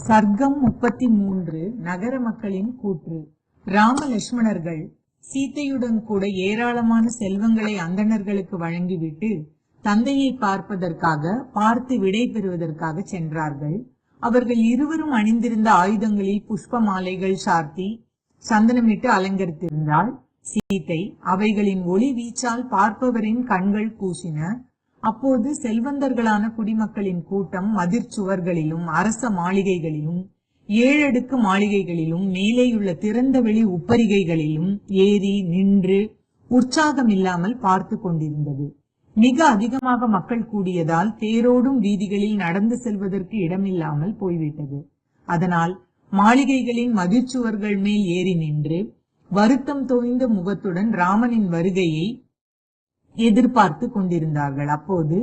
சர்க்கம் 33. நகர மக்களின் கூற்று. ராம லட்சுமணர்கள் சீதையுடன் கூட ஏராளமான செல்வங்களை அந்தணர்களுக்கு வழங்கிவிட்டு தந்தையை பார்ப்பதற்காக பார்த்து விடை பெறுவதற்காக சென்றார்கள். அவர்கள் இருவரும் அணிந்திருந்த ஆயுதங்களில் புஷ்ப மாலைகள் சார்த்தி சந்தனமிட்டு அலங்கரித்திருந்தாள் சீதை. அவைகளின் ஒளி வீச்சால் பார்ப்பவரின் கண்கள் கூசின. அப்போது செல்வந்தர்களான குடிமக்களின் கூட்டம் மதிர் சுவர்களிலும் அரச மாளிகைகளிலும் 7 அடுக்கு மாளிகைகளிலும் மேலேயுள்ள திறந்த வெளி உப்பரிகைகளிலும் ஏறி நின்று உற்சாகமில்லாமல் பார்த்து கொண்டிருந்தது. மிக அதிகமாக மக்கள் கூடியதால் தேரோடும் வீதிகளில் நடந்து செல்வதற்கு இடமில்லாமல் போய்விட்டது. அதனால் மாளிகைகளின் மதிர்ச்சுவர்கள் மேல் ஏறி நின்று வருத்தம் தோய்ந்த முகத்துடன் ராமனின் வருகையை எதிர்பார்த்து கொண்டிருந்தார்கள். அப்போது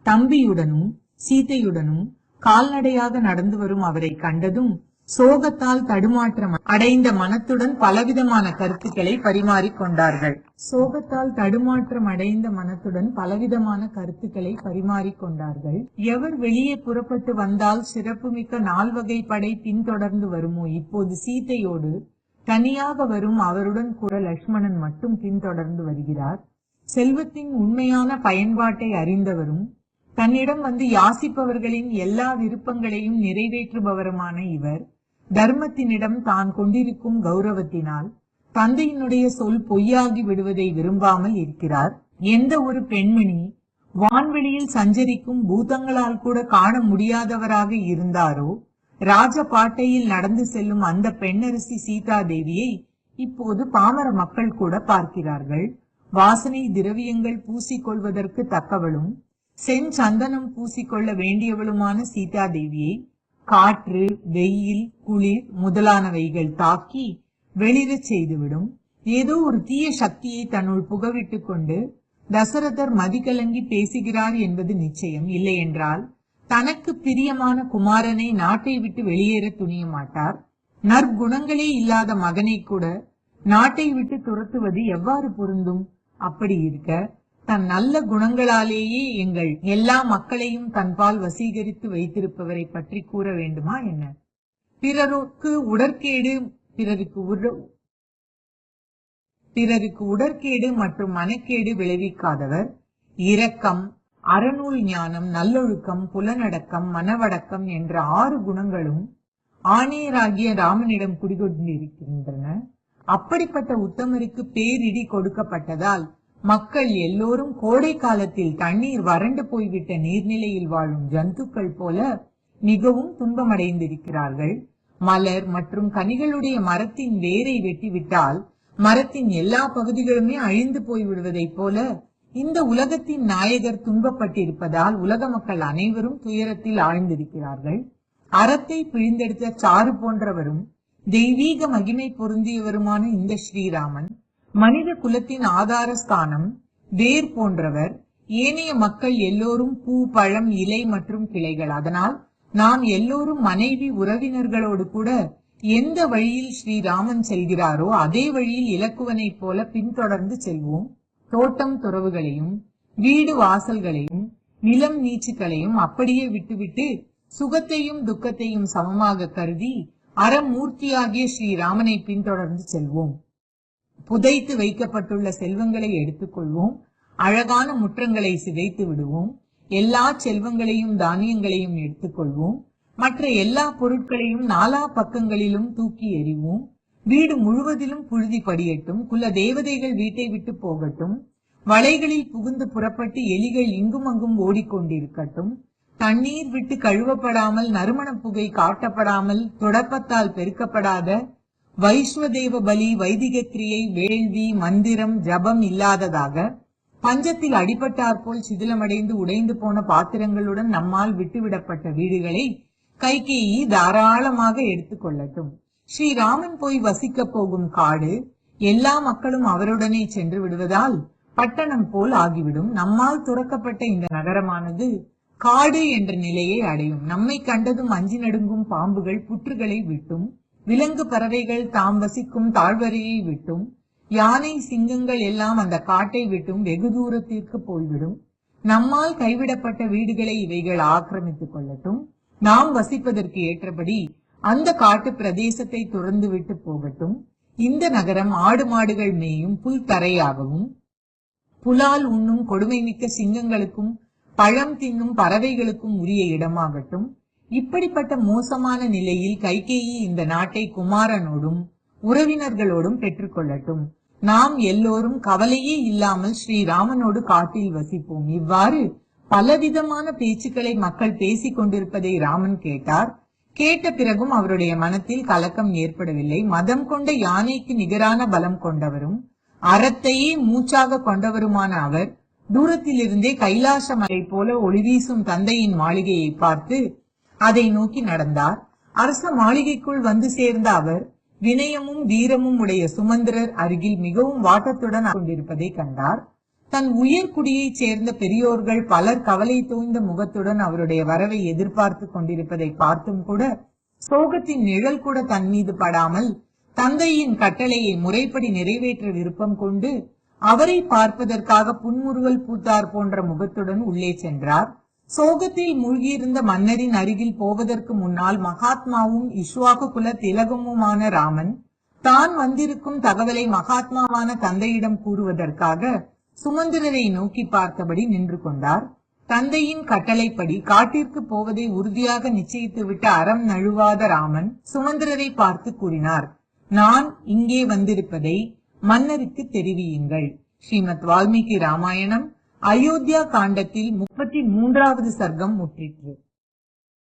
தம்பியுடனும் சீதையுடனும் கால்நடையாக நடந்து வரும் அவரை கண்டதும் சோகத்தால் தடுமாற்றம் அடைந்த மனத்துடன் பலவிதமான கருத்துக்களை பரிமாறிக்கொண்டார்கள். எவர் வெளியே புறப்பட்டு வந்தால் சிறப்புமிக்க 4 வகை படை பின்தொடர்ந்து வருமோ, இப்போது சீதையோடு தனியாக வரும் அவருடன் கூட லட்சுமணன் மட்டும் பின்தொடர்ந்து வருகிறார். செல்வத்தின் உண்மையான பயன்பாட்டை அறிந்தவரும் தன்னிடம் வந்து யாசிப்பவர்களின் எல்லா விருப்பங்களையும் நிறைவேற்றுபவருமான இவர் தர்மத்தினிடம் தான் கொண்டிருக்கும் கௌரவத்தினால் தந்தையினுடைய சொல் பொய்யாகி விடுவதை விரும்பாமல் இருக்கிறார். எந்த ஒரு பெண்மணி வான்வெளியில் சஞ்சரிக்கும் பூதங்களால் கூட காண முடியாதவராக இருந்தாரோ, ராஜபாட்டையில் நடந்து செல்லும் அந்த பெண்ணரசி சீதா தேவியை இப்போது பாமர மக்கள் கூட பார்க்கிறார்கள். வாசனை திரவியங்கள் பூசிக்கொள்வதற்கு தக்கவளும் செஞ்சந்தனம் பூசிக்கொள்ள வேண்டியவளுமான சீதா தேவியை காற்று, வெயில், குளிர் முதலானவைகள் தாக்கி வெளிரச் செய்துவிடும். ஏதோ ஒரு தீய சக்தியை தன்னுள் புகவிட்டுக் கொண்டு தசரதர் மதிகலங்கி பேசுகிறார் என்பது நிச்சயம். இல்லை என்றால் தனக்கு பிரியமான குமாரனை நாட்டை விட்டு வெளியேற துணிய மாட்டார். நற்குணங்களே இல்லாத மகனை கூட நாட்டை விட்டு துரத்துவது எவ்வாறு பொருந்தும்? அப்படி இருக்க தன் நல்ல குணங்களாலேயே எங்கள் எல்லா மக்களையும் தன்பால் வசீகரித்து வைத்திருப்பவரை பற்றி கூற வேண்டுமா என்ன? பிறருக்கு உடற்கேடு மற்றும் மனக்கேடு விளைவிக்காதவர். இரக்கம், அறநூல் ஞானம், நல்லொழுக்கம், புலனடக்கம், மனவடக்கம் என்ற 6 குணங்களும் ஆணையராகிய ராமனிடம் குடிகொண்டிருக்கின்றன. அப்படிப்பட்ட உத்தமருக்கு பேரிடி கொடுக்கப்பட்டதால் மக்கள் எல்லோரும் கோடை காலத்தில் தண்ணீர் வறண்டு போய்விட்ட நீர்நிலையில் வாழும் ஜந்துக்கள் போல மிகவும் துன்பமடைந்திருக்கிறார்கள். மலர் மற்றும் கனிகளுடைய மரத்தின் வேரை வெட்டிவிட்டால் மரத்தின் எல்லா பகுதிகளுமே அழிந்து போய்விடுவதைப் போல இந்த உலகத்தின் நாயகர் துன்பப்பட்டிருப்பதால் உலக மக்கள் அனைவரும் துயரத்தில் ஆழ்ந்திருக்கிறார்கள். அறத்தை பிழிந்தெடுத்த சாறு போன்றவரும் தெய்வீக மகிமை பொருந்தியவருமான இந்த ஸ்ரீராமன் மனித குலத்தின் ஆதாரஸ்தானம், வேர் போன்றவர். ஏனைய மக்கள் எல்லோரும் பூ, பழம், இலை மற்றும் கிளைகள். அதனால் நாம் எல்லோரும் மனைவி உறவினர்களோடு கூட எந்த வழியில் ஸ்ரீராமன் செல்கிறாரோ அதே வழியில் இலக்குவனைப் போல பின்தொடர்ந்து செல்வோம். தோட்டம் துறவுகளையும் வீடு வாசல்களையும் நிலம் நீச்சுக்களையும் அப்படியே விட்டுவிட்டு சுகத்தையும் துக்கத்தையும் சமமாக கருதி அறமூர்த்தியாகிய ஸ்ரீராமனை பின்தொடர்ந்து செல்வோம். புதைத்து வைக்கப்பட்டுள்ள செல்வங்களை எடுத்துக்கொள்வோம். அழகான முற்றங்களை சிதைத்து விடுவோம். எல்லா செல்வங்களையும் தானியங்களையும் எடுத்துக்கொள்வோம். மற்ற எல்லா பொருட்களையும் 4 பக்கங்களிலும் தூக்கி எறிவோம். வீடு முழுவதிலும் புழுதி படியட்டும். குல தேவதைகள் வீட்டை விட்டு போகட்டும். வளைகளில் புகுந்து புறப்பட்டு எலிகள் இங்கும் அங்கும் ஓடிக்கொண்டிருக்கட்டும். தண்ணீர் விட்டு கழுவப்படாமல், நறுமண புகை காட்டப்படாமல், தொடப்பத்தால் பெருக்கப்படாத வைஸ்வதேவ பலி, வைதிக கிரியை, வேள்வி, மந்திரம், ஜபம் இல்லாததாக பஞ்சத்தில் அடிபட்டாற்போல் சிதிலமடைந்து உடைந்து போன பாத்திரங்களுடன் நம்மால் விட்டுவிடப்பட்ட வீடுகளை கைகேயி தாராளமாக எடுத்துக்கொள்ளட்டும். ஸ்ரீராமன் போய் வசிக்க போகும் காடு எல்லா மக்களும் அவருடனே சென்று விடுவதால் பட்டணம் போல் ஆகிவிடும். நம்மால் துறக்கப்பட்ட இந்த நகரமானது காடு என்ற நிலையை அடையும். நம்மை கண்டதும் அஞ்சி நடுங்கும் பாம்புகள் புற்றுகளை விட்டும், விலங்கு பறவைகள் தாம் வசிக்கும் தாழ்வரையை விட்டும், யானை சிங்கங்கள் எல்லாம் அந்த காட்டை விட்டும் வெகு தூரத்திற்கு போய்விடும். நம்மால் கைவிடப்பட்ட வீடுகளை இவைகள் ஆக்கிரமித்துக் கொள்ளட்டும். நாம் வசிப்பதற்கு ஏற்றபடி அந்த காட்டு பிரதேசத்தை துறந்து விட்டு போகட்டும். இந்த நகரம் ஆடு மாடுகள் மேயும் புல் தரையாகவும் புலால் உண்ணும் கொடுமைமிக்க சிங்கங்களுக்கும் பழம் தின்னும் பறவைகளுக்கும் உரிய இடமாகட்டும். இப்படிப்பட்ட மோசமான நிலையில் கைகேயி இந்த நாட்டை குமாரனோடும் உறவினர்களோடும் பெற்றுக்கொள்ளட்டும். நாம் எல்லோரும் கவலையே இல்லாமல் ஸ்ரீராமனோடு காட்டில் வசிப்போம். இவ்வாறு பலவிதமான பேச்சுக்களை மக்கள் பேசிக் கொண்டிருப்பதை ராமன் கேட்டார். கேட்ட பிறகும் அவருடைய மனத்தில் கலக்கம் ஏற்படவில்லை. மதம் கொண்ட யானைக்கு நிகரான பலம் கொண்டவரும் அறத்தையே மூச்சாக கொண்டவருமான அவர் தூரத்திலிருந்தே கைலாச மலை போல ஒளிவீசும் தந்தையின் மாளிகையை பார்த்து அதை நோக்கி நடந்தார். அரச மாளிகைக்குள் வந்து சேர்ந்த அவர் வினயமும் வீரமும் உடைய சுமந்திரர் அருகில் மிகவும் வாட்டத்துடன் கொண்டிருப்பதை கண்டார். தன் உயர் குடியைச் சேர்ந்த பெரியோர்கள் பலர் கவலை தோய்ந்த முகத்துடன் அவருடைய வரவை எதிர்பார்த்து கொண்டிருப்பதை பார்த்தும் கூட சோகத்தின் நிழல் கூட தன் மீது படாமல் தந்தையின் கட்டளையை முறைப்படி நிறைவேற்ற விருப்பம் கொண்டு அவரை பார்ப்பதற்காக புன்முறுவல் பூத்தார் போன்ற முகத்துடன் உள்ளே சென்றார். சோகத்தில் மூழ்கியிருந்த மன்னரின் அருகில் போவதற்கு முன்னால் மகாத்மாவும் இஷ்வாகு குல திலகமுமான ராமன் தான் வந்திருக்கும் தகவலை மகாத்மாவான தந்தையிடம் கூறுவதற்காக சுமந்திரரை நோக்கி பார்த்தபடி நின்று கொண்டார். தந்தையின் கட்டளைப்படி காட்டிற்கு போவதை உறுதியாக நிச்சயித்துவிட்ட அறம் நழுவாத ராமன் சுமந்திரரை பார்த்து கூறினார், நான் இங்கே வந்திருப்பதை மன்னருக்கு தெரிவியுங்கள். ஸ்ரீமத் வால்மீகி ராமாயணம் அயோத்தியா காண்டத்தில் 33வது சர்க்கம் முற்றிற்று.